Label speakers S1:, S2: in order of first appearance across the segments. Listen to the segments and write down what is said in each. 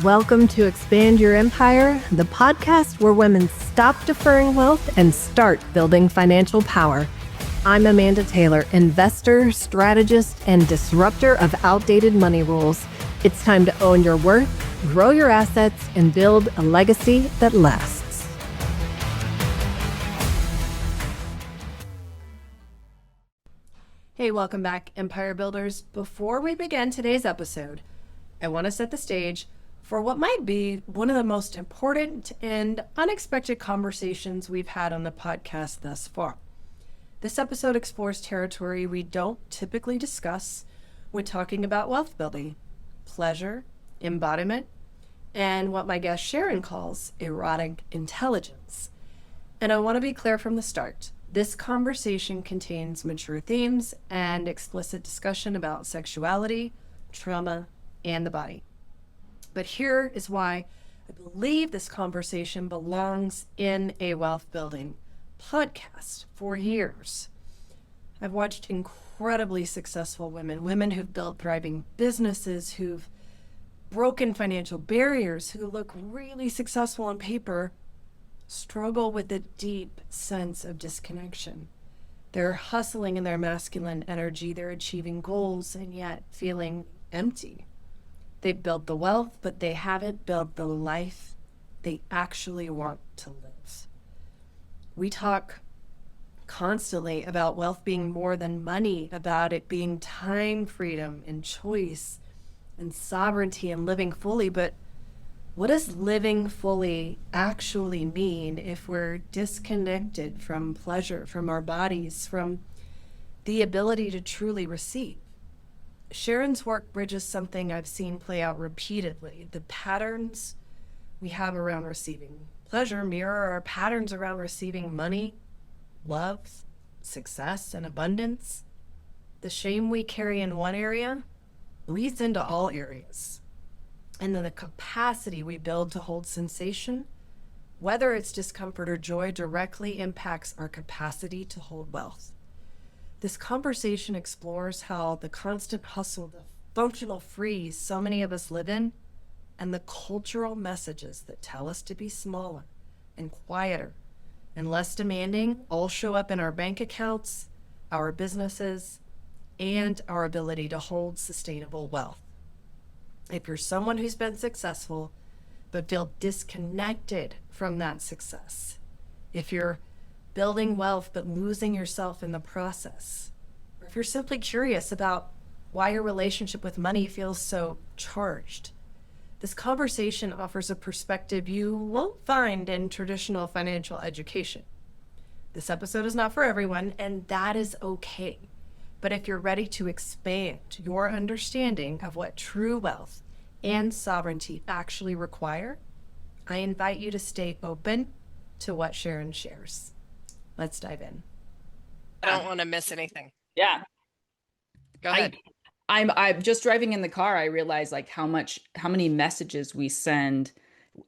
S1: Welcome to Expand Your Empire, the podcast where women stop deferring wealth and start building financial power. I'm Amanda Taylor, investor, strategist, and disruptor of outdated money rules. It's time to own your worth, grow your assets, and build a legacy that lasts. Hey, welcome back, Empire Builders. Before we begin today's episode, I want to set the stage for what might be one of the most important and unexpected conversations we've had on the podcast thus far. This episode explores territory we don't typically discuss when talking about wealth building, pleasure, embodiment, and what my guest Sharon calls erotic intelligence. And I want to be clear from the start. This conversation contains mature themes and explicit discussion about sexuality, trauma, and the body. But here is why I believe this conversation belongs in a wealth building podcast. For years, I've watched incredibly successful women who've built thriving businesses, who've broken financial barriers, who look really successful on paper, struggle with a deep sense of disconnection. They're hustling in their masculine energy, they're achieving goals, and yet feeling empty. They've built the wealth, but they haven't built the life they actually want to live. We talk constantly about wealth being more than money, about it being time freedom and choice and sovereignty and living fully, but what does living fully actually mean if we're disconnected from pleasure, from our bodies, from the ability to truly receive? Sharon's work bridges something I've seen play out repeatedly. The patterns we have around receiving pleasure mirror our patterns around receiving money, love, success, and abundance. The shame we carry in one area bleeds into all areas. And then the capacity we build to hold sensation, whether it's discomfort or joy, directly impacts our capacity to hold wealth. This conversation explores how the constant hustle, the functional freeze so many of us live in, and the cultural messages that tell us to be smaller and quieter and less demanding all show up in our bank accounts, our businesses, and our ability to hold sustainable wealth. If you're someone who's been successful but feel disconnected from that success, if you're building wealth but losing yourself in the process, or if you're simply curious about why your relationship with money feels so charged, this conversation offers a perspective you won't find in traditional financial education. This episode is not for everyone, and that is okay. But if you're ready to expand your understanding of what true wealth and sovereignty actually require, I invite you to stay open to what Sharon shares. Let's dive in.
S2: I don't want to miss anything.
S3: Yeah.
S2: Go ahead.
S3: I'm just driving in the car. I realize like how many messages we send,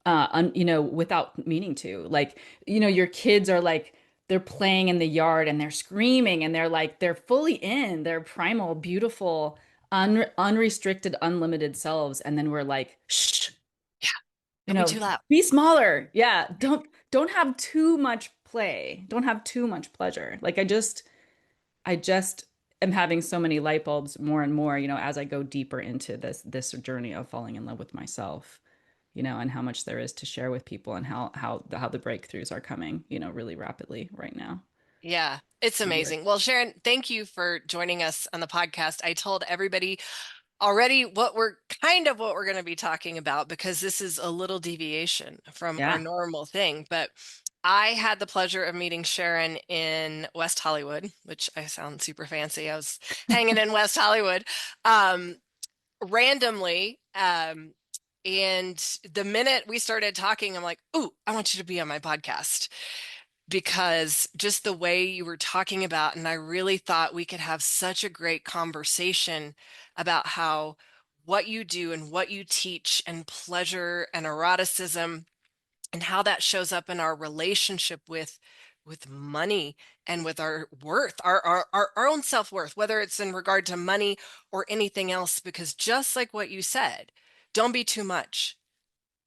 S3: without meaning to. Like, your kids are like, they're playing in the yard and they're screaming and they're fully in their primal, beautiful, unrestricted, unlimited selves. And then we're like, shh,
S2: Don't be too loud.
S3: Be smaller. Yeah. Don't have too much play. Don't have too much pleasure. Like I just am having so many light bulbs more and more, as I go deeper into this journey of falling in love with myself, and how much there is to share with people and how the breakthroughs are coming, really rapidly right now.
S2: Yeah, it's amazing. Well, Sharon, thank you for joining us on the podcast. I told everybody already what we're going to be talking about, because this is a little deviation from our normal thing. But I had the pleasure of meeting Sharon in West Hollywood, which I sound super fancy. I was hanging in West Hollywood randomly. And the minute we started talking, I'm like, ooh, I want you to be on my podcast, because just the way you were talking about, and I really thought we could have such a great conversation about how what you do and what you teach and pleasure and eroticism and how that shows up in our relationship with money and with our worth, our own self-worth, whether it's in regard to money or anything else. Because just like what you said, don't be too much.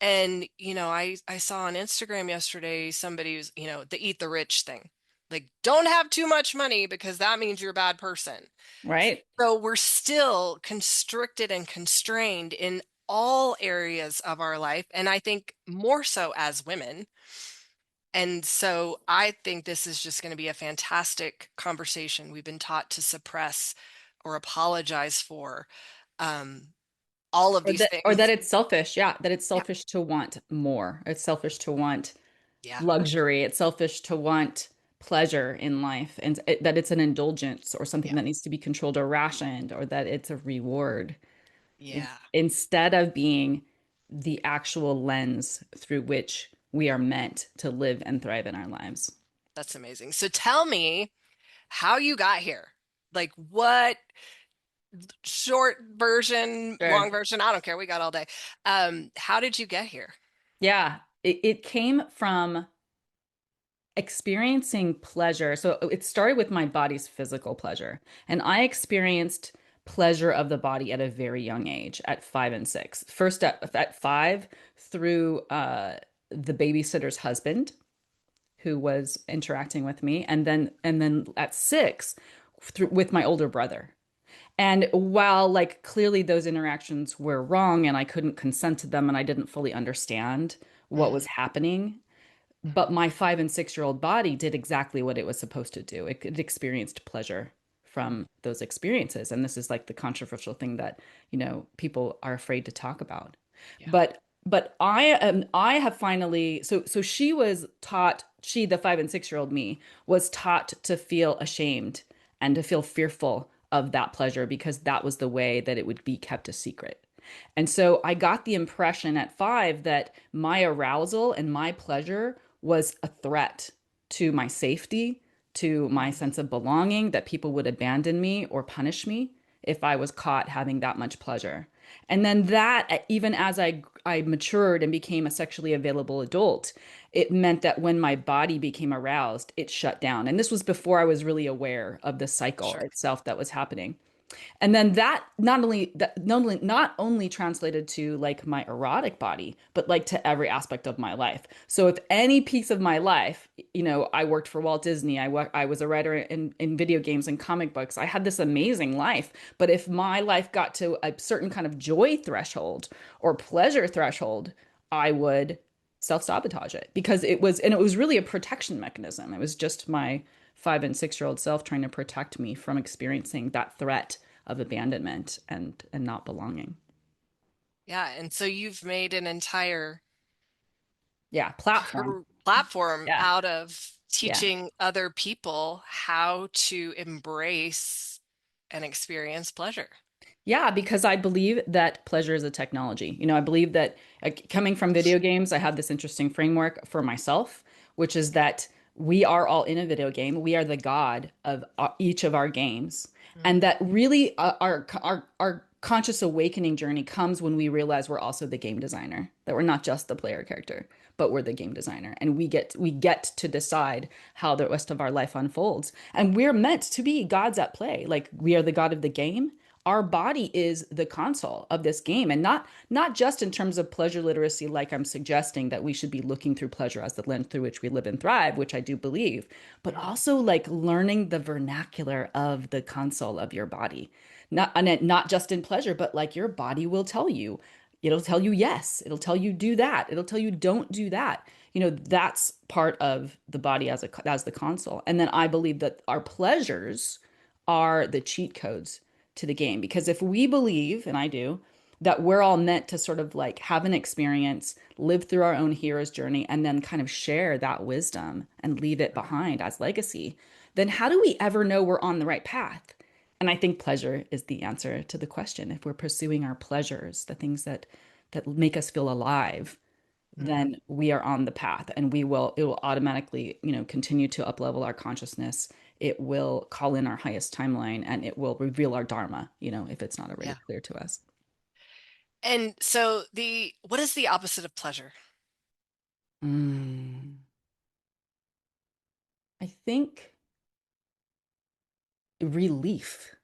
S2: And, I saw on Instagram yesterday somebody who's, the eat the rich thing. Like, don't have too much money because that means you're a bad person.
S3: Right.
S2: So we're still constricted and constrained in all areas of our life. And I think more so as women. And so I think this is just going to be a fantastic conversation. We've been taught to suppress or apologize for um, all of these
S3: Or that
S2: things.
S3: it's selfish. Yeah, that it's
S2: Yeah.
S3: selfish to want more. It's selfish to want
S2: Yeah.
S3: luxury. It's selfish to want pleasure in life, and that it's an indulgence or something
S2: Yeah.
S3: that needs to be controlled or rationed, or that it's a reward
S2: Yeah.
S3: instead of being the actual lens through which we are meant to live and thrive in our lives.
S2: That's amazing. So tell me how you got here. Like what short version, long
S3: Sure.
S2: version, I don't care. We got all day. How did you get here?
S3: Yeah, it came from experiencing pleasure. So it started with my body's physical pleasure. And I experienced pleasure of the body at a very young age, at 5 and 6. First at 5 through the babysitter's husband who was interacting with me, and then at 6 through, with my older brother. And while like clearly those interactions were wrong and I couldn't consent to them and I didn't fully understand what was
S2: Mhm.
S3: happening, but my 5 and 6 year old body did exactly what it was supposed to do. It experienced pleasure from those experiences. And this is like the controversial thing that, people are afraid to talk about.
S2: Yeah.
S3: But I have finally, so she was taught, she, the 5 and 6 year old me, was taught to feel ashamed and to feel fearful of that pleasure because that was the way that it would be kept a secret. And so I got the impression at 5 that my arousal and my pleasure was a threat to my safety, to my
S2: Mhm.
S3: sense of belonging, that people would abandon me or punish me if I was caught having that much pleasure. And then that, even as I matured and became a sexually available adult, it meant that when my body became aroused, it shut down. And this was before I was really aware of the cycle
S2: Sure.
S3: itself that was happening. And then that not only translated to like my erotic body, but like to every aspect of my life. So if any piece of my life, I worked for Walt Disney, I was a writer in video games and comic books. I had this amazing life. But if my life got to a certain kind of joy threshold or pleasure threshold, I would self-sabotage it because it was really a protection mechanism. It was just my 5 and 6 year old self trying to protect me from experiencing that threat of abandonment and not belonging.
S2: Yeah. And so you've made an entire
S3: Yeah, platform.
S2: platform
S3: Yeah.
S2: out of
S3: Yeah.
S2: teaching other people how to embrace and experience pleasure.
S3: Yeah, because I believe that pleasure is a technology. I believe that coming from video games, I have this interesting framework for myself, which is that we are all in a video game. We are the god of each of our games. And
S2: Mhm.
S3: that really our conscious awakening journey comes when we realize we're also the game designer, that we're not just the player character, but we're the game designer. And we get to decide how the rest of our life unfolds. And we're meant to be gods at play. Like we are the god of the game. Our body is the console of this game, and not just in terms of pleasure literacy, like I'm suggesting that we should be looking through pleasure as the lens through which we live and thrive, which I do believe, but
S2: Mhm.
S3: also like learning the vernacular of the console of your body. Not just in pleasure, but like your body will tell you. It'll tell you yes, it'll tell you do that, it'll tell you don't do that. That's part of the body as the console. And then I believe that our pleasures are the cheat codes to the game. Because if we believe, and I do, that we're all meant to sort of like have an experience, live through our own hero's journey, and then kind of share that wisdom and leave it behind as legacy, then how do we ever know we're on the right path? And I think pleasure is the answer to the question. If we're pursuing our pleasures, the things that make us feel alive,
S2: Mhm.
S3: then we are on the path, and it will automatically, continue to uplevel our consciousness. It will call in our highest timeline, and it will reveal our dharma, if it's not already
S2: Yeah.
S3: clear to us.
S2: And so what is the opposite of pleasure?
S3: Mm, I think relief.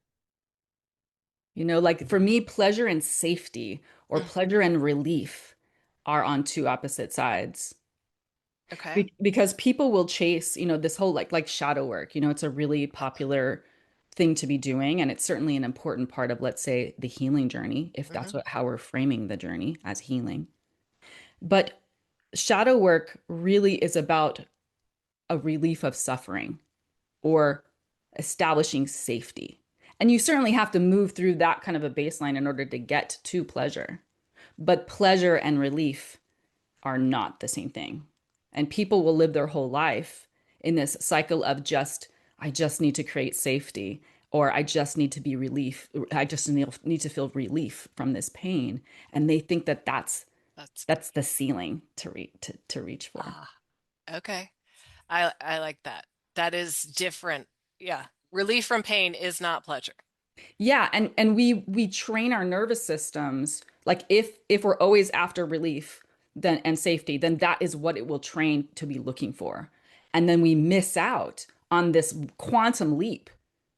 S3: Like for me, pleasure and safety or
S2: Mm.
S3: pleasure and relief are on two opposite sides.
S2: Okay.
S3: Because people will chase, this whole like shadow work, it's a really popular thing to be doing, and it's certainly an important part of, let's say, the healing journey, if that's
S2: Hmm.
S3: how we're framing the journey, as healing. But shadow work really is about a relief of suffering or establishing safety. And you certainly have to move through that kind of a baseline in order to get to pleasure. But pleasure and relief are not the same thing. And people will live their whole life in this cycle of I just need to create safety, or I just need to be relief. I just need to feel relief from this pain. And they think that
S2: That's
S3: that's the ceiling to reach for.
S2: ah, okay. I like that. That is different. Yeah. Relief from pain is not pleasure.
S3: Yeah, and we train our nervous systems, like if we're always after relief then and safety, then that is what it will train to be looking for. And then we miss out on this quantum leap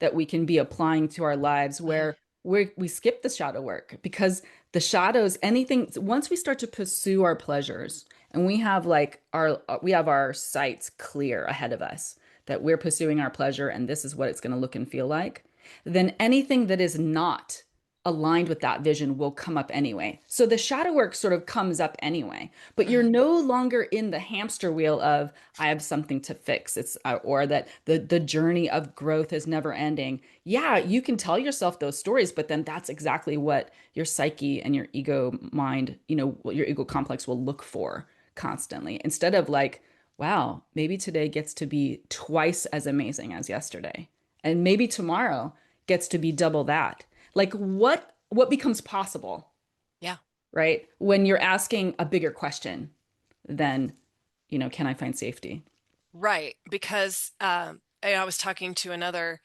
S3: that we can be applying to our lives,
S2: Mm,
S3: where we skip the shadow work, because the shadows, anything, once we start to pursue our pleasures, and we have our sights clear ahead of us, that we're pursuing our pleasure and this is what it's going to look and feel like, then anything that is not aligned with that vision will come up anyway. So the shadow work sort of comes up anyway, but you're
S2: mm,
S3: no longer in the hamster wheel of I have something to fix. It's or that the journey of growth is never ending. Yeah, you can tell yourself those stories, but then that's exactly what your psyche and your ego mind, what your ego complex will look for constantly, instead of like, wow, maybe today gets to be twice as amazing as yesterday. And maybe tomorrow gets to be double that. Like what becomes possible,
S2: yeah.
S3: right? When you're asking a bigger question than, can I find safety?
S2: Right. Because I was talking to another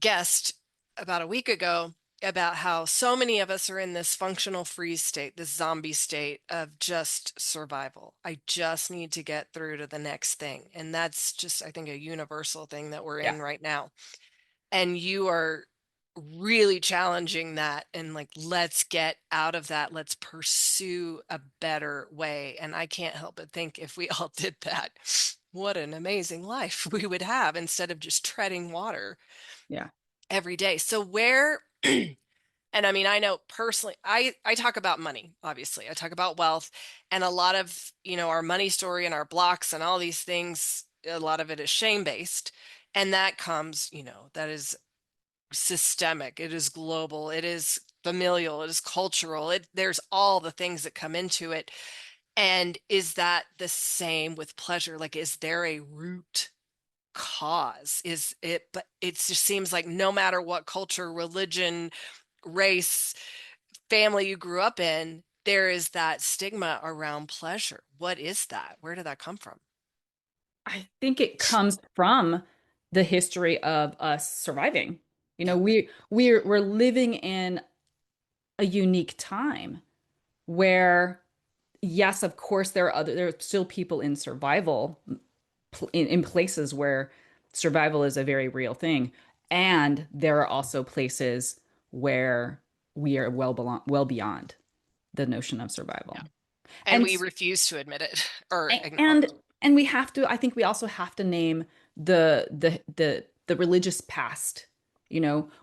S2: guest about a week ago about how so many of us are in this functional freeze state, this zombie state of just survival. I just need to get through to the next thing. And that's just, I think, a universal thing that we're
S3: Yeah.
S2: in right now. And you are really challenging that and like, let's get out of that. Let's pursue a better way. And I can't help but think if we all did that, what an amazing life we would have instead of just treading water
S3: Yeah.
S2: every day. So where and I mean, I know personally, I talk about money, obviously. I talk about wealth, and a lot of, our money story and our blocks and all these things, a lot of it is shame-based. And that comes, that is systemic, it is global, it is familial, it is cultural. There's all the things that come into it. And is that the same with pleasure? Like, is there a root cause? Is it, but it just seems like no matter what culture, religion, race, family you grew up in, there is that stigma around pleasure. What is that? Where did that come from?
S3: I think it comes from the history of us surviving.
S2: Yeah,
S3: We're living in a unique time where, yes, of course, there are still people in survival, in places where survival is a very real thing. And there are also places where we are well beyond the notion of
S2: yeah.
S3: survival.
S2: And
S3: And
S2: we refuse to admit it or
S3: and
S2: acknowledge it.
S3: and we have to, I think we also have to name the religious past,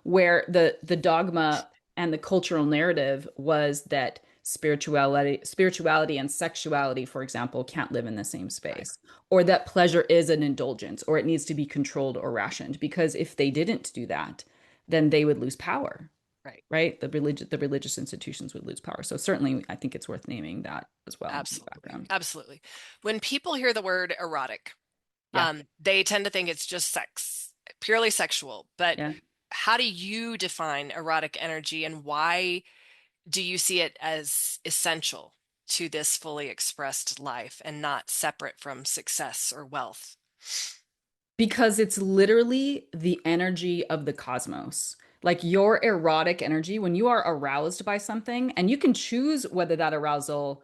S3: where the dogma and the cultural narrative was that spirituality and sexuality, for example, can't live in the same
S2: Right,
S3: space, or that pleasure is an indulgence, or it needs to be controlled or rationed, because if they didn't do that, then they would lose power,
S2: right.
S3: right? The religious institutions would lose power. So certainly, I think it's worth naming that as well in the
S2: Absolutely.
S3: background.
S2: Absolutely. When people hear the word erotic,
S3: Yeah,
S2: they tend to think it's just sex, purely sexual. But
S3: yeah.
S2: how do you define erotic energy and why do you see it as essential to this fully expressed life and not separate from success or wealth?
S3: Because it's literally the energy of the cosmos. Like your erotic energy, when you are aroused by something, and you can choose whether that arousal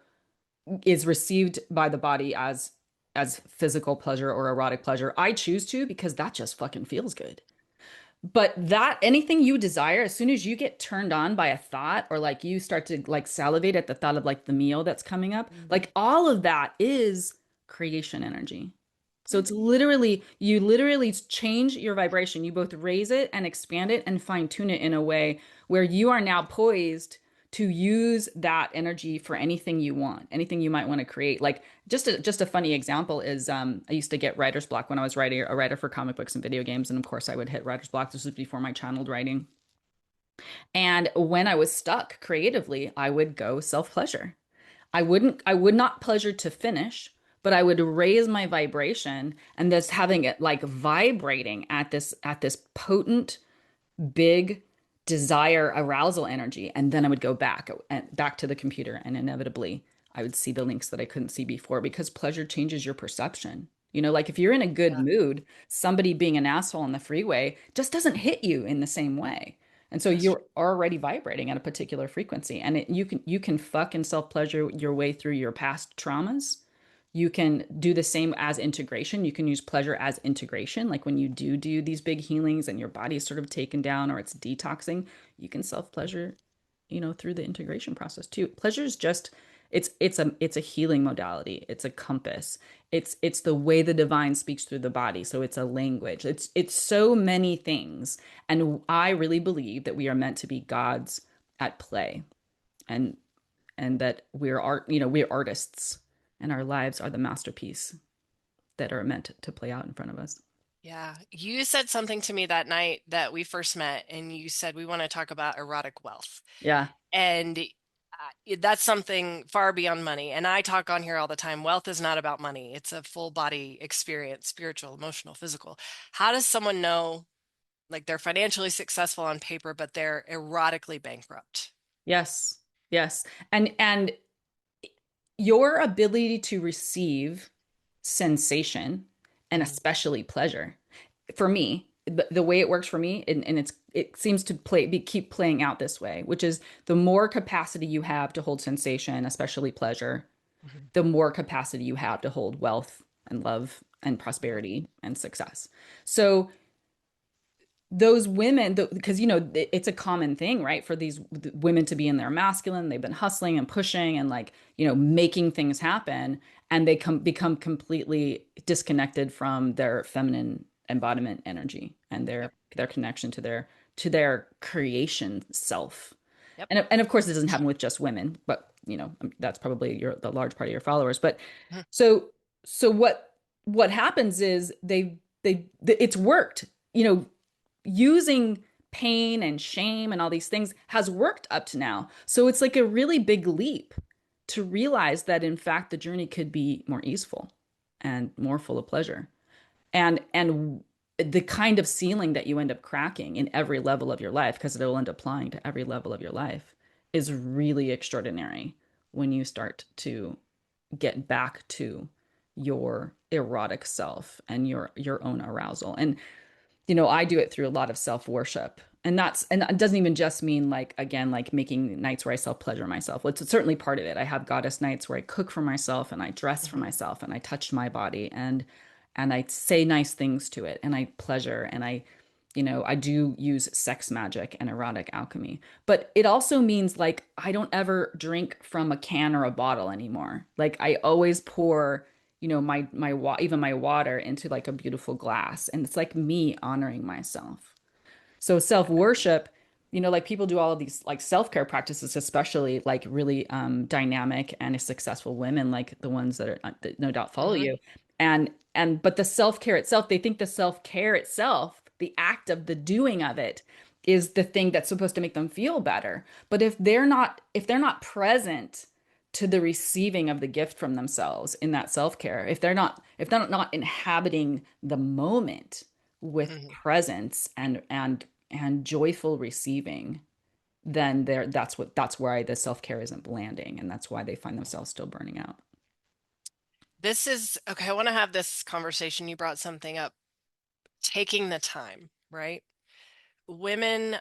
S3: is received by the body as physical pleasure or erotic pleasure. I choose to, because that just fucking feels good. But that anything you desire, as soon as you get turned on by a thought, or like you start to like salivate at the thought of like the meal that's coming up,
S2: Mhm.
S3: like all of that is creation energy. So
S2: Hmm.
S3: it's literally, you literally change your vibration. You both raise it and expand it and fine tune it in a way where you are now poised to use that energy for anything you want, anything you might want to create. Like just a funny example is I used to get writer's block when I was writing a writer for comic books and video games, and of course I would hit writer's block. This was before my channeled writing. And when I was stuck creatively, I would go self-pleasure. I would not pleasure to finish, but I would raise my vibration and this having it like vibrating at this potent big desire arousal energy, and then I would go back to the computer, and inevitably I would see the links that I couldn't see before, because pleasure changes your perception. Like if you're in a good
S2: Yeah,
S3: mood, somebody being an asshole on the freeway just doesn't hit you in the same way. And so
S2: that's true.
S3: you're already vibrating at a particular frequency, and you can fucking self-pleasure your way through your past traumas. You can do the same as integration. You can use pleasure as integration. Like when you do these big healings and your body is sort of taken down or it's detoxing, you can self-pleasure, through the integration process too. Pleasure is just it's a healing modality. It's a compass. It's the way the divine speaks through the body. So it's a language. It's so many things. And I really believe that we are meant to be gods at play. And that we're artists, and our lives are the masterpiece that are meant to play out in front of us.
S2: Yeah. You said something to me that night that we first met, and you said we want to talk about erotic wealth.
S3: Yeah.
S2: And that's something far beyond money. And I talk on here all the time. Wealth is not about money. It's a full body experience, spiritual, emotional, physical. How does someone know like they're financially successful on paper, but they're erotically bankrupt?
S3: Yes. Yes. And your ability to receive sensation, and
S2: Mhm.
S3: especially pleasure, for me, the way it works for me, and it seems to keep playing out this way, which is the more capacity you have to hold sensation, especially pleasure,
S2: Mhm.
S3: the more capacity you have to hold wealth and love and prosperity and success. So those women, because it's a common thing, right, for these women to be in their masculine. They've been hustling and pushing and like making things happen, and they become completely disconnected from their feminine embodiment energy and
S2: Yep.
S3: their connection to their creation self.
S2: Yep.
S3: And of course, it doesn't happen with just women, but that's probably the large part of your followers. But
S2: Mhm.
S3: so what happens is it's worked. Using pain and shame and all these things has worked up to now. So it's like a really big leap to realize that in fact the journey could be more easeful and more full of pleasure. And the kind of ceiling that you end up cracking in every level of your life, because it will end up applying to every level of your life, is really extraordinary when you start to get back to your erotic self and your own arousal. And I do it through a lot of self-worship. And it doesn't even just mean like, again, like making nights where I self-pleasure myself. Well, it's certainly part of it. I have goddess nights where I cook for myself and I dress for
S2: Mhm.
S3: myself and I touch my body and I say nice things to it and I pleasure and I do use sex magic and erotic alchemy. But it also means like I don't ever drink from a can or a bottle anymore. Like I always pour even my water into like a beautiful glass, and it's like me honoring myself. So self-worship, like people do all of these like self-care practices, especially like really dynamic and successful women, like the ones that no doubt follow
S2: Mhm.
S3: you. But the self-care itself, they think the self-care itself, the act of the doing of it, is the thing that's supposed to make them feel better. But if they're not present to the receiving of the gift from themselves in that self-care, if they're not inhabiting the moment with
S2: Mhm.
S3: presence and joyful receiving, then that's why the self-care isn't landing, and that's why they find themselves still burning out.
S2: This is okay. I want to have this conversation. You brought something up, taking the time, right? Women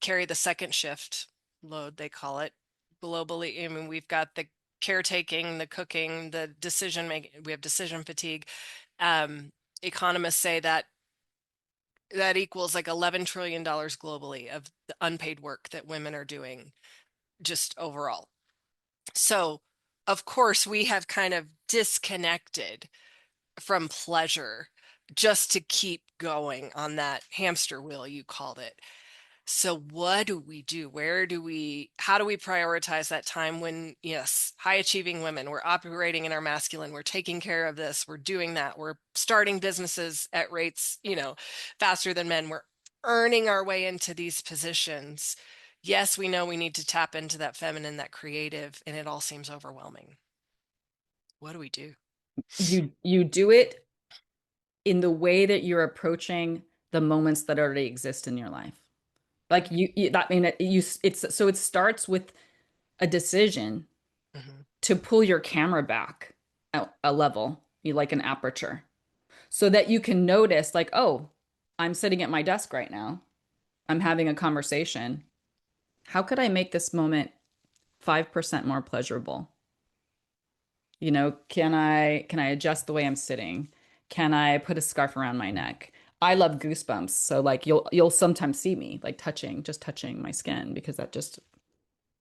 S2: carry the second shift load, they call it globally. I mean, we've got the caretaking, the cooking, the decision making, we have decision fatigue. Um, Economists say that that equals like $11 trillion globally of the unpaid work that women are doing just overall. So, of course, we have kind of disconnected from pleasure just to keep going on that hamster wheel, you called it. So what do we do? How do we prioritize that time when, yes, high achieving women, we're operating in our masculine, we're taking care of this, we're doing that, we're starting businesses at rates, faster than men, we're earning our way into these positions. Yes, we know we need to tap into that feminine, that creative, and it all seems overwhelming. What do we do?
S3: You do it in the way that you're approaching the moments that already exist in your life. Like you that I mean it's so it starts with a decision
S2: Mm-hmm.
S3: to pull your camera back a level, you like an aperture, so that you can notice like, oh, I'm sitting at my desk right now. I'm having a conversation. How could I make this moment 5% more pleasurable? Can I adjust the way I'm sitting? Can I put a scarf around my neck? I love goosebumps. So like you'll sometimes see me like touching my skin because that just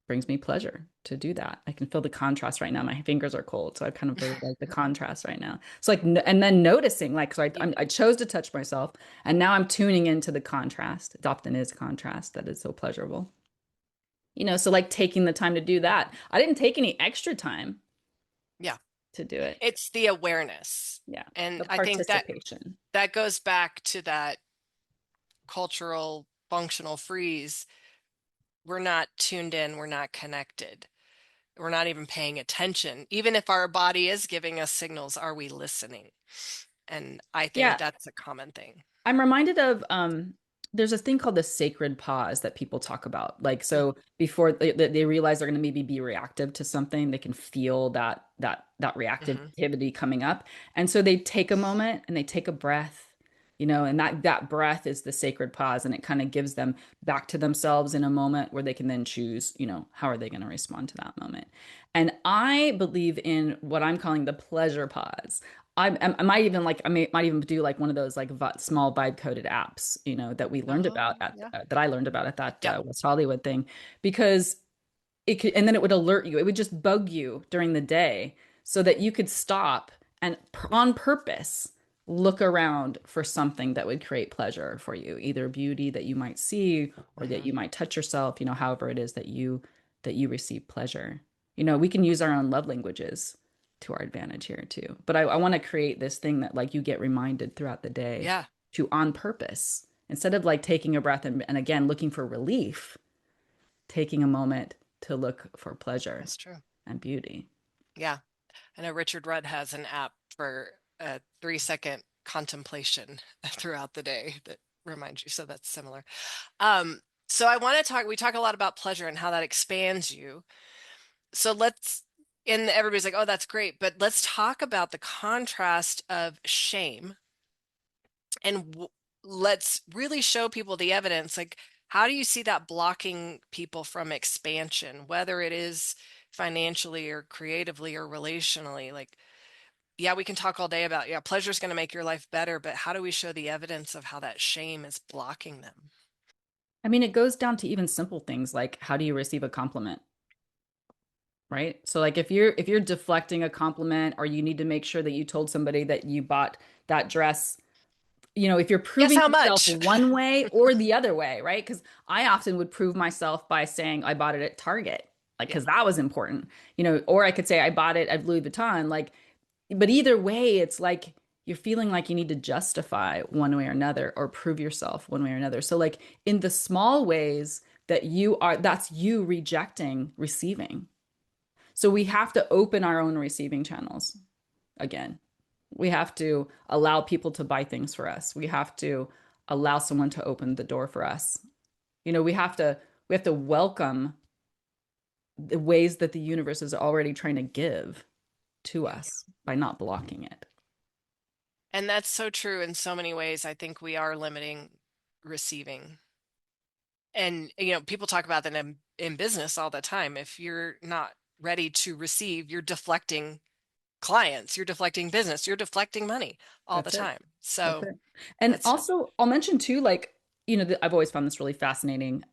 S3: brings me pleasure to do that. I can feel the contrast right now. My fingers are cold, so I kind of really like the contrast right now. So like, and then noticing, like, so I chose to touch myself, and now I'm tuning into the contrast. It often is contrast that is so pleasurable. So like taking the time to do that. I didn't take any extra time
S2: Yeah.
S3: to do it.
S2: It's the awareness.
S3: Yeah,
S2: And
S3: the
S2: I think that
S3: participation.
S2: that goes back to that cultural functional freeze. We're not tuned in, we're not connected. We're not even paying attention. Even if our body is giving us signals, are we listening? And I think
S3: Yeah,
S2: that's a common thing.
S3: I'm reminded of there's a thing called the sacred pause that people talk about. Like so before they realize they're going to maybe be reactive to something, they can feel that
S2: Mm-hmm.
S3: reactivity coming up. And so they take a moment and they take a breath, and that breath is the sacred pause and it kind of gives them back to themselves in a moment where they can then choose, how are they going to respond to that moment. And I believe in what I'm calling the pleasure pause. I might even might even do like one of those like small vibe coded apps, that we learned
S2: Oh,
S3: about at
S2: yeah.
S3: that I learned about at that
S2: Yeah.
S3: West Hollywood thing, because it could, and then it would alert you. It would just bug you during the day so that you could stop and on purpose look around for something that would create pleasure for you, either beauty that you might see or that
S2: Mm-hmm.
S3: you might touch yourself, however it is that you receive pleasure. We can use our own love languages to our advantage here too. But I want to create this thing that like you get reminded throughout the day
S2: Yeah,
S3: to on purpose instead of like taking a breath and again looking for relief, taking a moment to look for pleasure
S2: that's true.
S3: and beauty.
S2: Yeah. I know Richard Rudd has an app for a 3-second contemplation throughout the day that reminds you. So that's similar. Um, so we talk a lot about pleasure and how that expands you. So and everybody's like, oh, that's great. But let's talk about the contrast of shame and let's really show people the evidence. Like, how do you see that blocking people from expansion, whether it is financially or creatively or relationally? Like, yeah, we can talk all day about, yeah, pleasure is going to make your life better, but how do we show the evidence of how that shame is blocking them?
S3: I mean, it goes down to even simple things like how do you receive a compliment, right? So like if you're deflecting a compliment or you need to make sure that you told somebody that you bought that dress, if you're
S2: Guess
S3: proving
S2: how
S3: yourself
S2: much?
S3: one way or the other way, right? Because I often would prove myself by saying I bought it at Target, like
S2: Yeah.
S3: because that was important, or I could say I bought it at Louis Vuitton, like, but either way, it's like you're feeling like you need to justify one way or another or prove yourself one way or another. So like in the small ways that that's you rejecting receiving. So we have to open our own receiving channels again. We have to allow people to buy things for us. We have to allow someone to open the door for us. We have to welcome the ways that the universe is already trying to give to
S2: Yeah.
S3: us by not blocking it.
S2: And that's so true in so many ways. I think we are limiting receiving. And, people talk about that in business all the time. If you're not ready to receive, you're deflecting clients, you're deflecting business, you're deflecting money all the
S3: That's it.
S2: time.
S3: That's
S2: So
S3: it. And
S2: it's,
S3: also, I'll mention too, like, I've always found this really fascinating.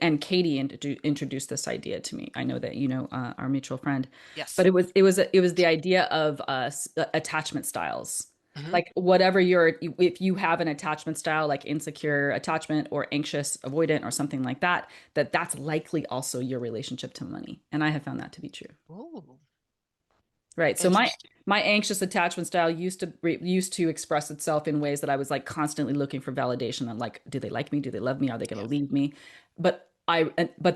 S3: And Katie introduced this idea to me. I know that our mutual friend, but
S2: yes.
S3: it was the idea of attachment styles.
S2: Hmm.
S3: Like if you have an attachment style like insecure attachment or anxious avoidant or something like that, that's likely also your relationship to money. And I have found that to be true.
S2: Ooh,
S3: Right. So my
S2: interesting.
S3: my anxious attachment style used to express itself in ways that I was like constantly looking for validation on like, do they like me? Do they love me? Are they going to
S2: Yeah.
S3: leave me? But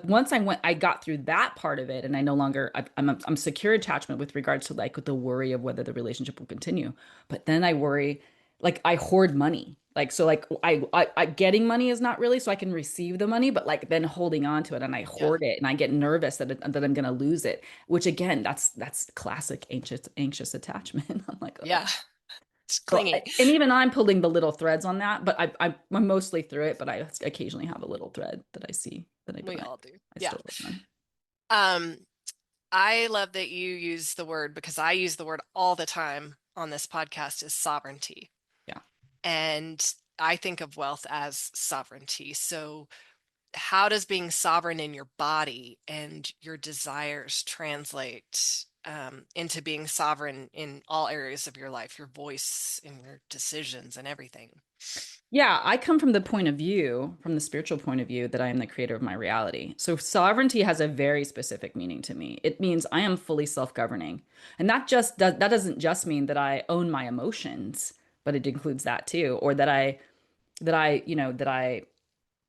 S3: once I got through that part of it, and I no longer I'm secure attachment with regards to like the worry of whether the relationship will continue. But then I worry, like I hoard money. Like so, like I getting money is not really so I can receive the money, but like then holding on to it and I
S2: Yeah.
S3: hoard it and I get nervous that I'm going to luse it, which again, that's classic anxious attachment. I'm like, oh.
S2: Yeah. It's clingy.
S3: And even I'm pulling the little threads on that, but I'm mostly through it, but I occasionally have a little thread that I see that I
S2: We
S3: don't,
S2: all do.
S3: I
S2: Yeah.
S3: still work on.
S2: Um, I love that you use the word because I use the word all the time on this podcast is sovereignty.
S3: Yeah.
S2: And I think of wealth as sovereignty. So how does being sovereign in your body and your desires translate into being sovereign in all areas of your life, your voice and your decisions and everything?
S3: Yeah, I come from the point of view, from the spiritual point of view, that I am the creator of my reality. So sovereignty has a very specific meaning to me. It means I am fully self-governing. And that doesn't just mean that I own my emotions, but it includes that too, or that I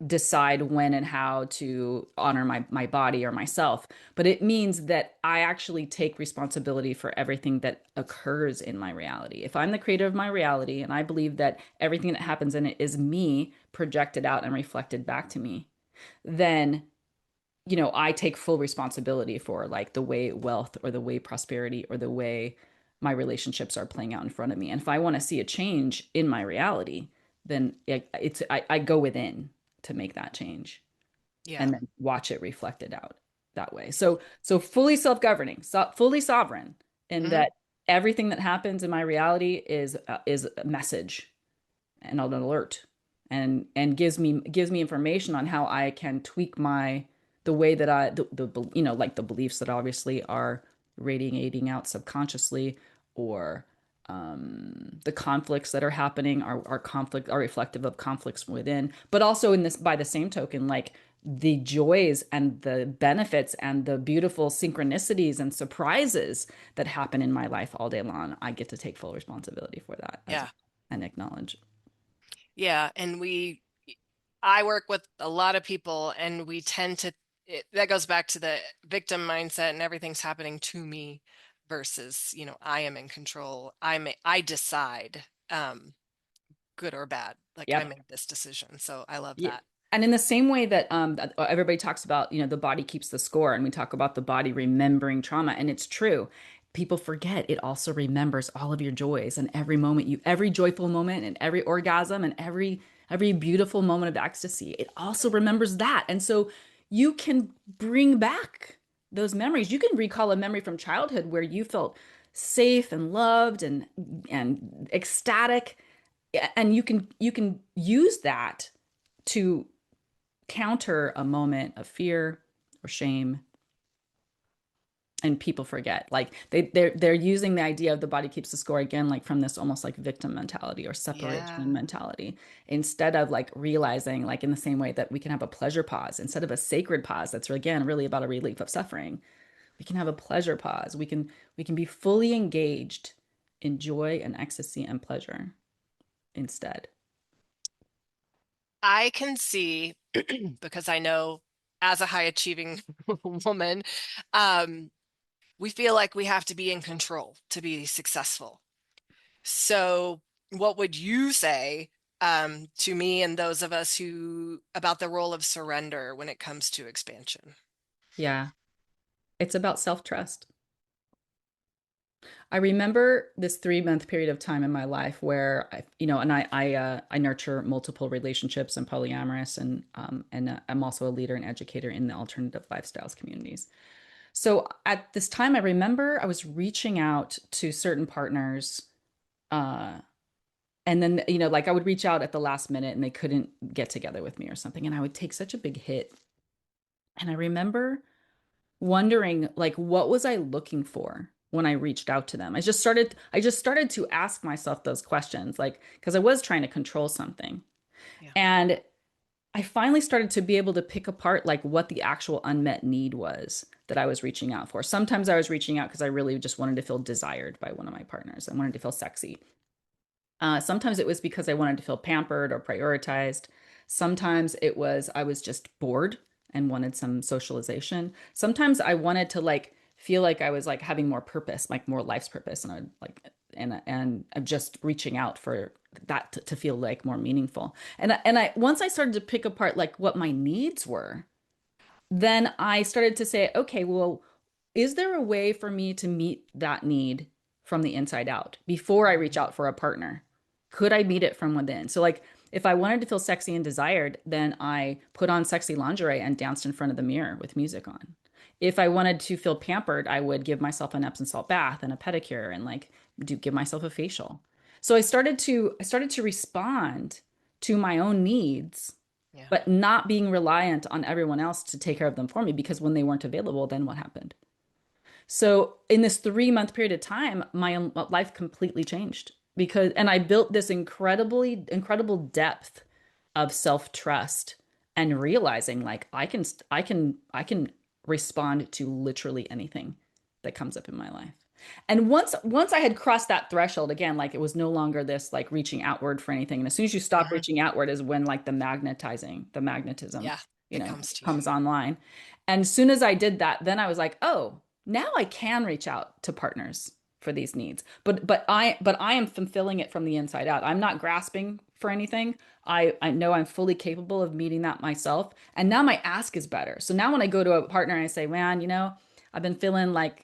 S3: decide when and how to honor my body or myself, but it means that I actually take responsibility for everything that occurs in my reality. If I'm the creator of my reality and I believe that everything that happens in it is me projected out and reflected back to me, then I take full responsibility for like the way wealth or the way prosperity or the way my relationships are playing out in front of me. And if I want to see a change in my reality, then I go within to make that change
S2: Yeah.
S3: and then watch it reflected out that way. So fully self-governing, fully sovereign, in
S2: Hmm.
S3: that everything that happens in my reality is a message and an alert, and gives me information on how I can tweak the way that like the beliefs that obviously are radiating out subconsciously, or the conflicts that are happening are reflective of conflicts within, but also in this by the same token, like the joys and the benefits and the beautiful synchronicities and surprises that happen in my life all day long. I get to take full responsibility for that as
S2: Yeah.
S3: well and acknowledge.
S2: Yeah. And I work with a lot of people and we tend to, that goes back to the victim mindset and everything's happening to me versus, I am in control. I decide, good or bad. Like I
S3: Yep.
S2: make this decision. So I love
S3: Yeah.
S2: that.
S3: And in the same way that everybody talks about, the body keeps the score, and we talk about the body remembering trauma, and it's true. People forget it also remembers all of your joys and every moment every joyful moment and every orgasm and every beautiful moment of ecstasy. It also remembers that. And so you can bring back those memories. You can recall a memory from childhood where you felt safe and loved and ecstatic, and you can use that to counter a moment of fear or shame. And people forget, like they're using the idea of the body keeps the score again, like from this almost like victim mentality or separation
S2: Yeah.
S3: mentality, instead of like realizing, like in the same way that we can have a pleasure pause instead of a sacred pause that's again really about a relief of suffering. We can have a pleasure pause. We can be fully engaged in joy and ecstasy and pleasure instead.
S2: I can see because I know as a high achieving woman, um, we feel like we have to be in control to be successful. So, what would you say to me and those of us who about the role of surrender when it comes to expansion?
S3: Yeah, it's about self-trust. I remember this 3 month period of time in my life where I nurture multiple relationships and polyamorous, and I'm also a leader and educator in the alternative lifestyles communities. So at this time, I remember I was reaching out to certain partners, uh, and then, like I would reach out at the last minute and they couldn't get together with me or something, and I would take such a big hit. And I remember wondering, like, what was I looking for when I reached out to them? I just started to ask myself those questions, like, because I was trying to control something.
S2: Yeah.
S3: And I finally started to be able to pick apart like what the actual unmet need was that I was reaching out for. Sometimes I was reaching out because I really just wanted to feel desired by one of my partners. I wanted to feel sexy. Sometimes it was because I wanted to feel pampered or prioritized. Sometimes it was I was just bored and wanted some socialization. Sometimes I wanted to like feel like I was like having more purpose, like more life's purpose, and I like and I'm just reaching out for that to feel like more meaningful. And I once I started to pick apart like what my needs were, then I started to say, okay, well, is there a way for me to meet that need from the inside out before I reach
S2: Mhm.
S3: out for a partner? Could I meet it from within? So, like, if I wanted to feel sexy and desired, then I put on sexy lingerie and danced in front of the mirror with music on. If I wanted to feel pampered, I would give myself an Epsom salt bath and a pedicure and like do give myself a facial. So I started to respond to my own needs,
S2: Yeah.
S3: but not being reliant on everyone else to take care of them for me, because when they weren't available, then what happened? So in this 3 month period of time, my own life completely changed because, and I built this incredible depth of self-trust and realizing like I can respond to literally anything that comes up in my life. And once I had crossed that threshold again, like it was no longer this like reaching outward for anything. And as soon as you stop
S2: Mhm.
S3: reaching outward is when like the magnetism,
S2: Yeah. It comes to you.
S3: comes online. And as soon as I did that, then I was like, oh, now I can reach out to partners for these needs. But I am fulfilling it from the inside out. I'm not grasping for anything. I know I'm fully capable of meeting that myself. And now my ask is better. So now when I go to a partner and I say, man, I've been feeling like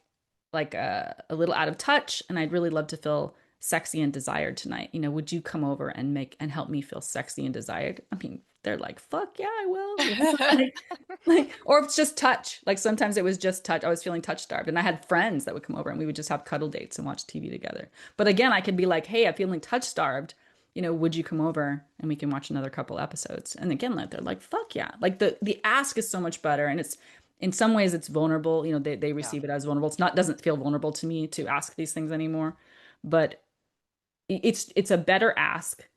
S3: a little out of touch, and I'd really love to feel sexy and desired tonight. Would you come over and make and help me feel sexy and desired? I mean, they're like, fuck yeah, I will. Like, or if it's just touch. Like sometimes it was just touch. I was feeling touch starved, and I had friends that would come over, and we would just have cuddle dates and watch TV together. But again, I could be like, hey, I'm feeling touch starved. Would you come over and we can watch another couple episodes? And again, like they're like, fuck yeah. Like the ask is so much better, and it's in some ways it's vulnerable. They
S2: Yeah.
S3: receive it as vulnerable. It's not doesn't feel vulnerable to me to ask these things anymore, but it's a better ask.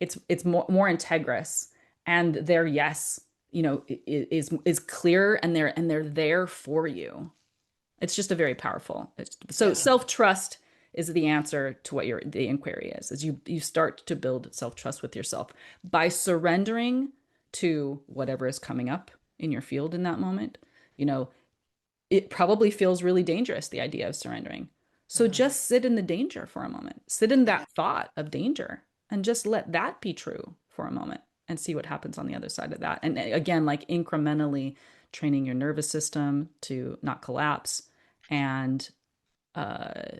S3: It's more integrous, and their yes, is clear, and they're there for you. It's just a very powerful. So
S2: Yeah.
S3: self-trust is the answer to what the inquiry is you start to build self-trust with yourself by surrendering to whatever is coming up in your field in that moment. You know, it probably feels really dangerous, the idea of surrendering. So
S2: Mhm.
S3: just sit in the danger for a moment. Sit in
S2: Yeah.
S3: that thought of danger and just let that be true for a moment and see what happens on the other side of that. And again, like incrementally training your nervous system to not collapse and uh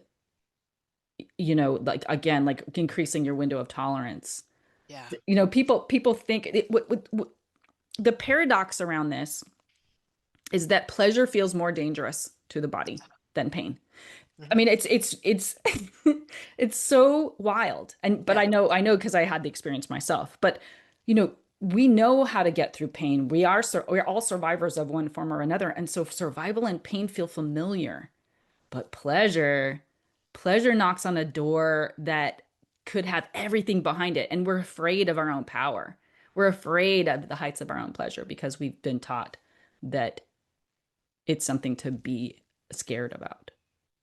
S3: like again like increasing your window of tolerance.
S2: Yeah.
S3: People think the paradox around this is that pleasure feels more dangerous to the body than pain. I
S2: Mhm.
S3: mean, it's it's so wild. But
S2: Yeah.
S3: I know because I had the experience myself. But we know how to get through pain. We're all survivors of one form or another, and so survival and pain feel familiar. But pleasure knocks on a door that could have everything behind it, and we're afraid of our own power. We're afraid of the heights of our own pleasure because we've been taught that it's something to be scared about.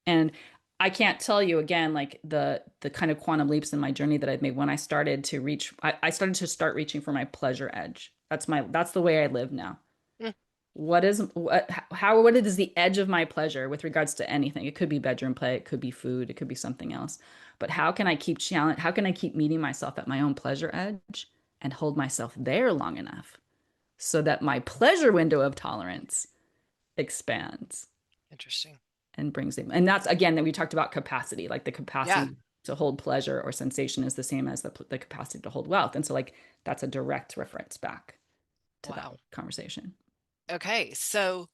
S3: And I can't tell you again, like the kind of quantum leaps in my journey that I've made when I started to I started to start reaching for my pleasure edge. That's the way I live now.
S2: Mm.
S3: What is the edge of my pleasure with regards to anything? It could be bedroom play, it could be food, it could be something else. But how can I keep meeting myself at my own pleasure edge and hold myself there long enough so that my pleasure window of tolerance expands
S2: Interesting.
S3: and brings it. And that's again that we talked about capacity, like the
S2: Yeah.
S3: capacity to hold pleasure or sensation is the same as the capacity to hold wealth. And so like that's a direct reference back to that
S2: Wow.
S3: conversation.
S2: Okay. So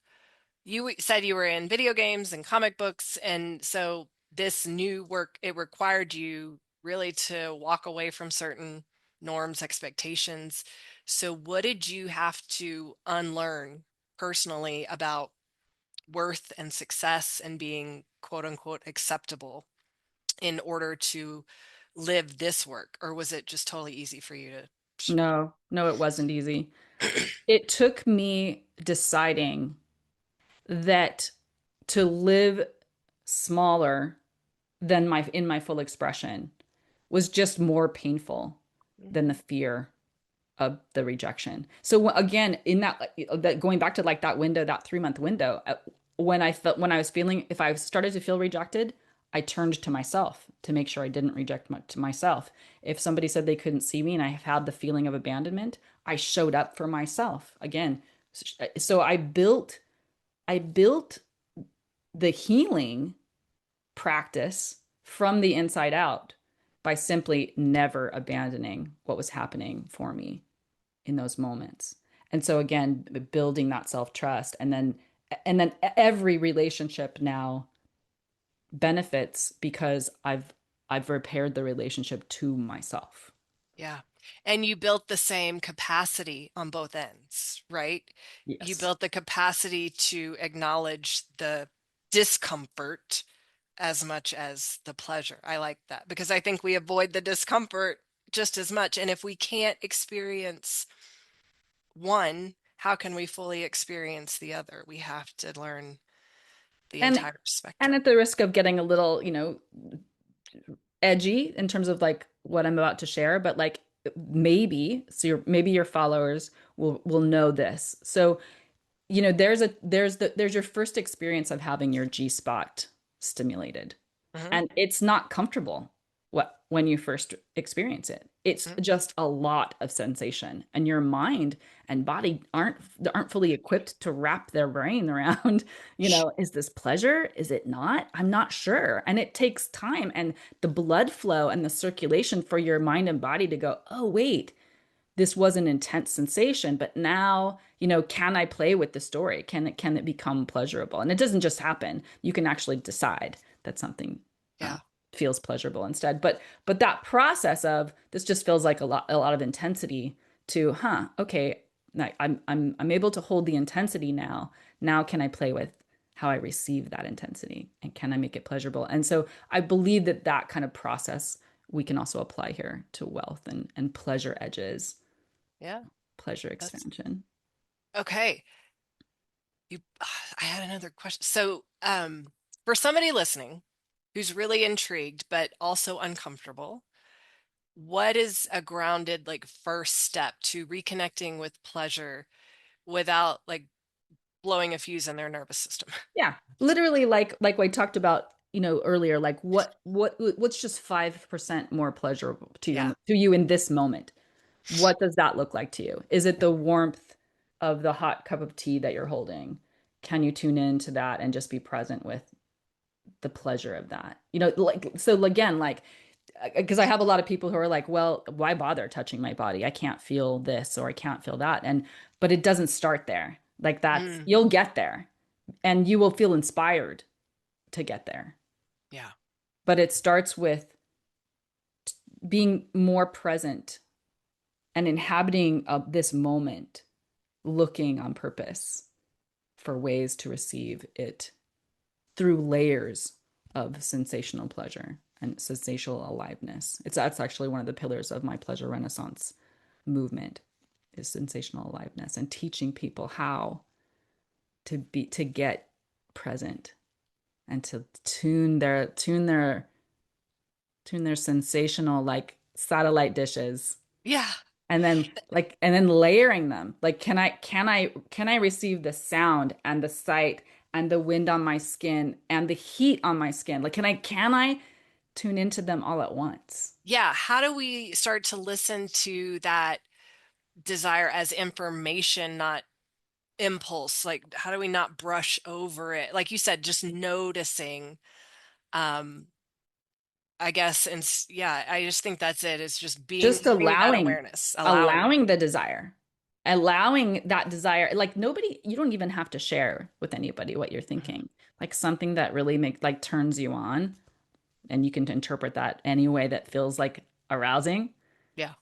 S2: You said you were in video games and comic books, and so this new work, it required you really to walk away from certain norms, expectations. So what did you have to unlearn personally about worth and success and being quote unquote acceptable in order to live this work? Or was it just totally easy for you to?
S3: No, no, it wasn't easy. It took me deciding that to live smaller than my in my full expression was just more painful than the
S2: Mhm.
S3: fear of the rejection. So again, in that going back to like that window, that 3 month window, when I was feeling, if I started to feel rejected, I turned to myself to make sure I didn't reject to myself. If somebody said they couldn't see me and I had the feeling of abandonment, I showed up for myself again. So I built the healing practice from the inside out by simply never abandoning what was happening for me in those moments. And so again, building that self-trust, and then every relationship now benefits because I've repaired the relationship to myself.
S2: Yeah. And you built the same capacity on both ends, right? You
S3: Yes.
S2: built the capacity to acknowledge the discomfort as much as the pleasure. I like that because I think we avoid the discomfort just as much. And if we can't experience one, how can we fully experience the other? We have to learn the
S3: And
S2: entire
S3: and
S2: spectrum.
S3: at the risk of getting a little, edgy in terms of like what I'm about to share, but like maybe your followers will know this. So, there's your first experience of having your G spot stimulated.
S2: Hmm.
S3: And it's not comfortable when you first experience it. It's just a lot of sensation, and your mind and body aren't fully equipped to wrap their brain around, is this pleasure? Is it not? I'm not sure. And it takes time and the blood flow and the circulation for your mind and body to go, "Oh, wait, this was an intense sensation, but now, can I play with the story? Can it become pleasurable?" And it doesn't just happen. You can actually decide that something uh,
S2: Yeah.
S3: feels pleasurable instead. But that process of this just feels like a lot of intensity to, okay, I'm able to hold the intensity now. Now can I play with how I receive that intensity, and can I make it pleasurable? And so I believe that kind of process we can also apply here to wealth and pleasure edges,
S2: Yeah.
S3: pleasure
S2: That's
S3: expansion.
S2: okay. You, I had another question. So, for somebody listening who's really intrigued but also uncomfortable, what is a grounded like first step to reconnecting with pleasure without like blowing a fuse in their nervous system?
S3: Yeah, literally, like we talked about, earlier, like what's just 5% more pleasurable
S2: Yeah.
S3: to you in this moment? What does that look like to you? Is it the warmth of the hot cup of tea that you're holding? Can you tune into that and just be present with the pleasure of that? Like, so again, like, because I have a lot of people who are like, well, why bother touching my body? I can't feel this or I can't feel that. But it doesn't start there. Like,
S2: Mm,
S3: you'll get there and you will feel inspired to get there.
S2: yeah.
S3: But it starts with being more present and inhabiting this moment, looking on purpose for ways to receive it through layers of sensational pleasure and sensational aliveness. That's actually one of the pillars of my pleasure renaissance movement, is sensational aliveness, and teaching people how to get present and to tune their sensational like satellite dishes,
S2: Yeah.
S3: and then layering them. Like, can I receive the sound and the sight and the wind on my skin and the heat on my skin? Like, can I tune into them all at once?
S2: Yeah. How do we start to listen to that desire as information, not impulse? Like, how do we not brush over it? Like you said, just noticing, um, I guess, and yeah, I just think that's it. It's just being
S3: Just
S2: bringing that
S3: allowing
S2: awareness, allowing.
S3: allowing the desire. allowing that desire, like nobody, you don't even have to share with anybody what you're
S2: Mhm.
S3: thinking. Like something that really makes like turns you on, and you can interpret that any way that feels like arousing.
S2: Yeah.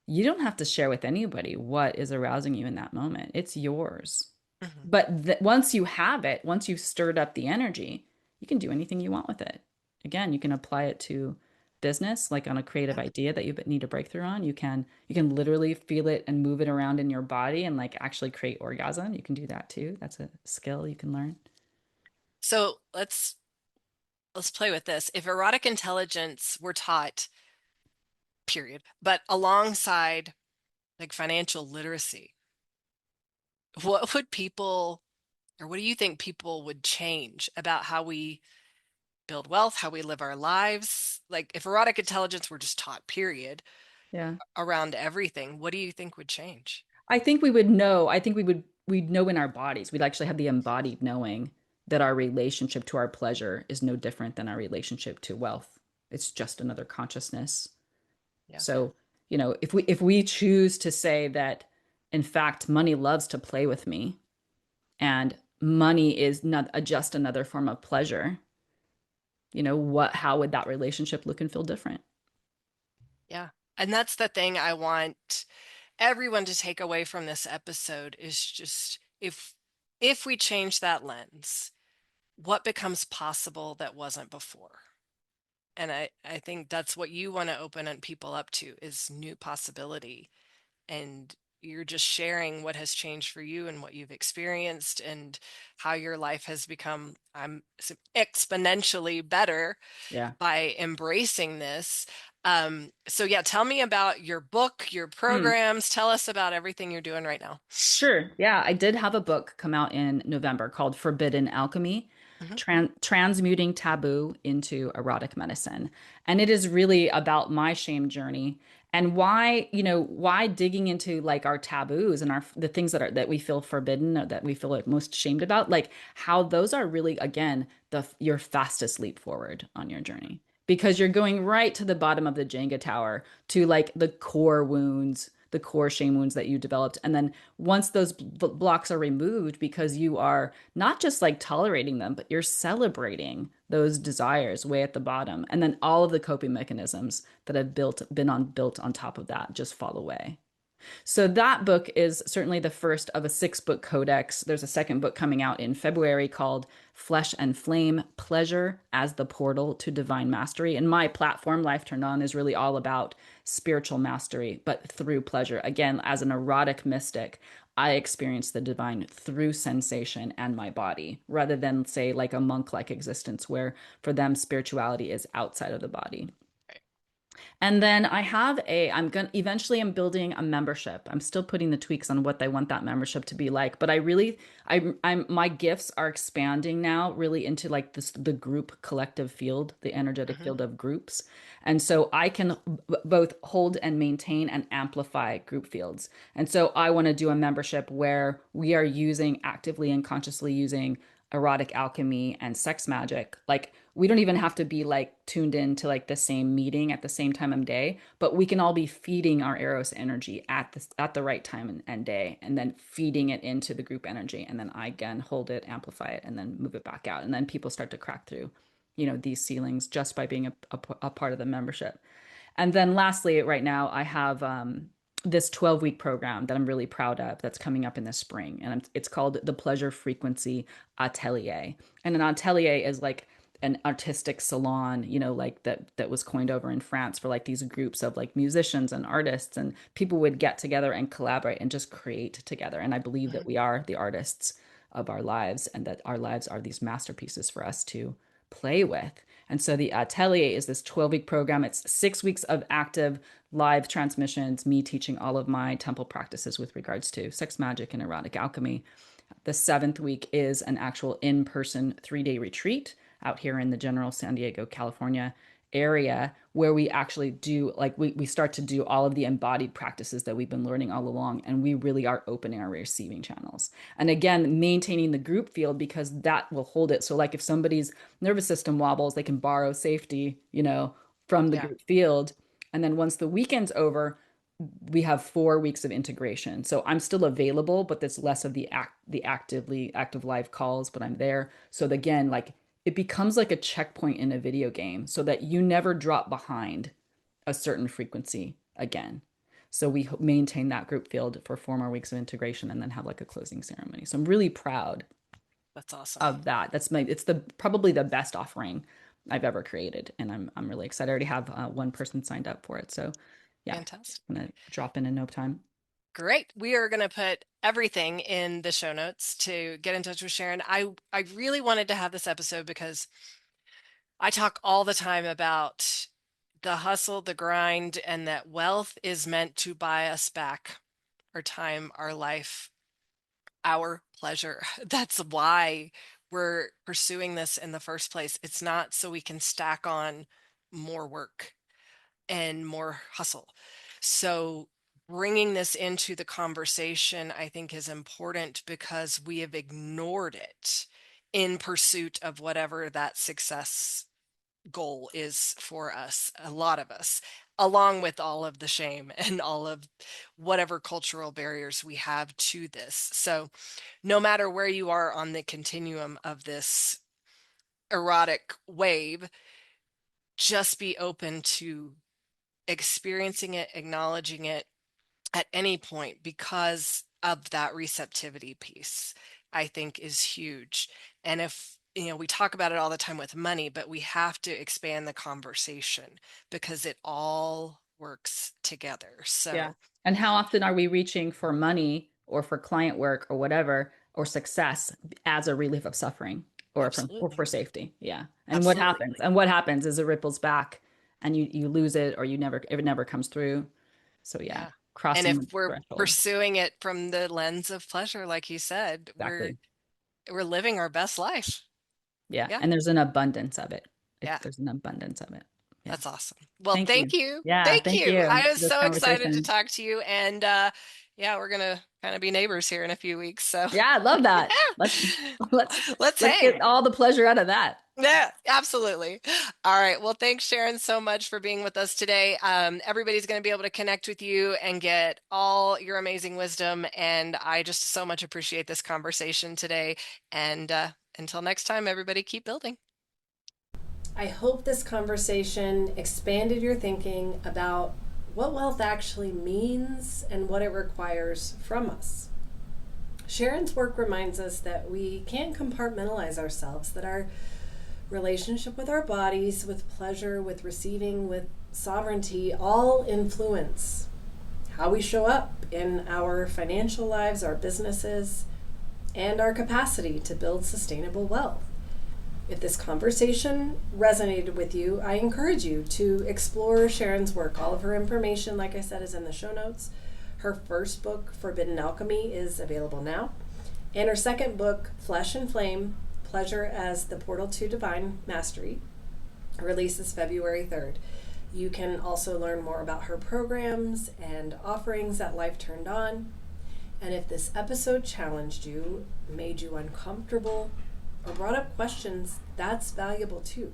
S3: You don't have to share with anybody what is arousing you in that moment. It's yours.
S2: Mhm.
S3: But once you have it, once you've stirred up the energy, you can do anything you want with it. Again, you can apply it to business, like on a creative
S2: Yeah.
S3: idea that you need a breakthrough on. You can literally feel it and move it around in your body and like actually create orgasm. You can do that too. That's a skill you can learn.
S2: So let's play with this. If erotic intelligence were taught, period, but alongside like financial literacy, what would people, or what do you think people would change about how we build wealth, how we live our lives? Like if erotic intelligence were just taught, period,
S3: Yeah.
S2: around everything, what do you think would change?
S3: I think we would know. I think we'd know in our bodies. We'd actually have the embodied knowing that our relationship to our pleasure is no different than our relationship to wealth. It's just another consciousness.
S2: Yeah.
S3: So, if we choose to say that in fact money loves to play with me and money is not just another form of pleasure, how would that relationship look and feel different?
S2: Yeah. And that's the thing I want everyone to take away from this episode is just if we change that lens, what becomes possible that wasn't before? And I think that's what you want to open people up to is new possibility. And you're just sharing what has changed for you and what you've experienced and how your life has become exponentially better
S3: Yeah.
S2: by embracing this. So yeah, tell me about your book, your
S3: Hmm.
S2: programs. Tell us about everything you're doing right now.
S3: Sure. Yeah, I did have a book come out in November called Forbidden Alchemy,
S2: Mhm.
S3: Transmuting Taboo into Erotic Medicine. And it is really about my shame journey and why digging into like our taboos and the things that we feel forbidden or that we feel like most shamed about, like how those are really again your fastest leap forward on your journey. Because you're going right to the bottom of the Jenga tower to like the core wounds, the core shame wounds that you developed. And then once those blocks are removed, because you are not just like tolerating them, but you're celebrating those desires way at the bottom. And then all of the coping mechanisms that have built on top of that just fall away. So that book is certainly the first of a 6-book codex. There's a second book coming out in February called Flesh and Flame: Pleasure as the Portal to Divine Mastery. And my platform, Life Turned On, is really all about spiritual mastery, but through pleasure. Again, as an erotic mystic, I experience the divine through sensation and my body, rather than, say, like a monk like existence, where for them, spirituality is outside of the body.
S2: Right.
S3: And then I'm building a membership. I'm still putting the tweaks on what I want that membership to be like, but my gifts are expanding now really into like the group collective field, the energetic
S2: Mhm.
S3: field of groups. And so I can both hold and maintain and amplify group fields. And so I want to do a membership where we are using actively and consciously using erotic alchemy and sex magic. Like we don't even have to be like tuned in to like the same meeting at the same time of day, but we can all be feeding our Eros energy at the right time and day, and then feeding it into the group energy. And then I again hold it, amplify it, and then move it back out. And then people start to crack through, these ceilings just by being a part of the membership. And then lastly, right now, I have this 12-week program that I'm really proud of that's coming up in the spring. And it's called the Pleasure Frequency Atelier. And an atelier is like an artistic salon, like that was coined over in France for like these groups of like musicians and artists, and people would get together and collaborate and just create together. And I believe that
S2: Mhm.
S3: we are the artists of our lives and that our lives are these masterpieces for us to play with. And so the Atelier is this 12-week program. It's 6 weeks of active live transmissions, me teaching all of my temple practices with regards to sex magic and erotic alchemy. The 7th week is an actual in-person 3-day retreat out here in the general San Diego, California area, where we actually do like we start to do all of the embodied practices that we've been learning all along, and we really are opening our receiving channels, and again maintaining the group field, because that will hold it. So like if somebody's nervous system wobbles, they can borrow safety from the
S2: Yeah.
S3: group field. And then once the weekend's over, we have 4 weeks of integration. So I'm still available, but there's less of the active live calls, but I'm there. So again, like it becomes like a checkpoint in a video game so that you never drop behind a certain frequency again. So we maintain that group field for 4 more weeks of integration and then have like a closing ceremony. So I'm really proud
S2: That's awesome.
S3: of that. It's probably the best offering I've ever created. And I'm really excited. I already have one person signed up for it. So yeah,
S2: Fantastic.
S3: I'm going to drop in no time.
S2: Great. We are going to put everything in the show notes to get in touch with Sharon. I really wanted to have this episode because I talk all the time about the hustle, the grind, and that wealth is meant to buy us back our time, our life, our pleasure. That's why we're pursuing this in the first place. It's not so we can stack on more work and more hustle. So bringing this into the conversation, I think, is important because we have ignored it in pursuit of whatever that success goal is for us, a lot of us, along with all of the shame and all of whatever cultural barriers we have to this. So no matter where you are on the continuum of this erotic wave, just be open to experiencing it, acknowledging it at any point because of that receptivity piece, I think is huge. And if, we talk about it all the time with money, but we have to expand the conversation because it all works together. So,
S3: yeah. And how often are we reaching for money or for client work or whatever, or success as a relief of suffering or for safety? Yeah. And what happens is it ripples back and you lose it or it never comes through. So yeah.
S2: And if we're
S3: threshold.
S2: pursuing it from the lens of pleasure, like you said,
S3: Exactly.
S2: we're living our best life.
S3: Yeah. And there's an abundance of it.
S2: Yeah.
S3: There's an abundance of it. Yeah.
S2: That's awesome. Well, thank you.
S3: Yeah.
S2: Thank you. I was
S3: this
S2: so excited to
S3: conversation.
S2: talk to you. And we're going to kind of be neighbors here in a few weeks. So
S3: yeah, I love that. Let's get all the pleasure out of that.
S2: Yeah, absolutely. All right. Well, thanks, Sharon, so much for being with us today. Everybody's going to be able to connect with you and get all your amazing wisdom. And I just so much appreciate this conversation today. And until next time, everybody keep building.
S1: I hope this conversation expanded your thinking about what wealth actually means and what it requires from us. Sharon's work reminds us that we can't compartmentalize ourselves, that our relationship with our bodies, with pleasure, with receiving, with sovereignty, all influence how we show up in our financial lives, our businesses, and our capacity to build sustainable wealth. If this conversation resonated with you, I encourage you to explore Sharon's work. All of her information, like I said, is in the show notes. Her first book, Forbidden Alchemy, is available now. And her second book, Flesh and Flame, Pleasure as the Portal to Divine Mastery, releases February 3rd. You can also learn more about her programs and offerings at Life Turned On. And if this episode challenged you, made you uncomfortable, or brought up questions, that's valuable too.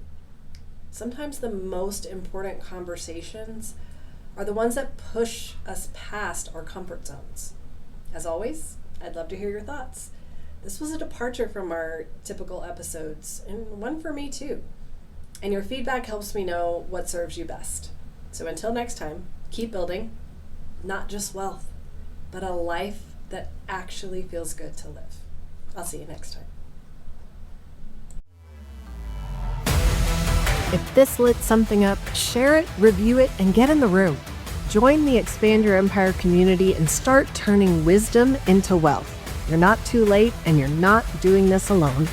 S1: Sometimes the most important conversations are the ones that push us past our comfort zones. As always, I'd love to hear your thoughts. This was a departure from our typical episodes, and one for me too. And your feedback helps me know what serves you best. So until next time, keep building, not just wealth, but a life that actually feels good to live. I'll see you next time. If this lit something up, share it, review it, and get in the room. Join the Expand Your Empire community and start turning wisdom into wealth. You're not too late, and you're not doing this alone.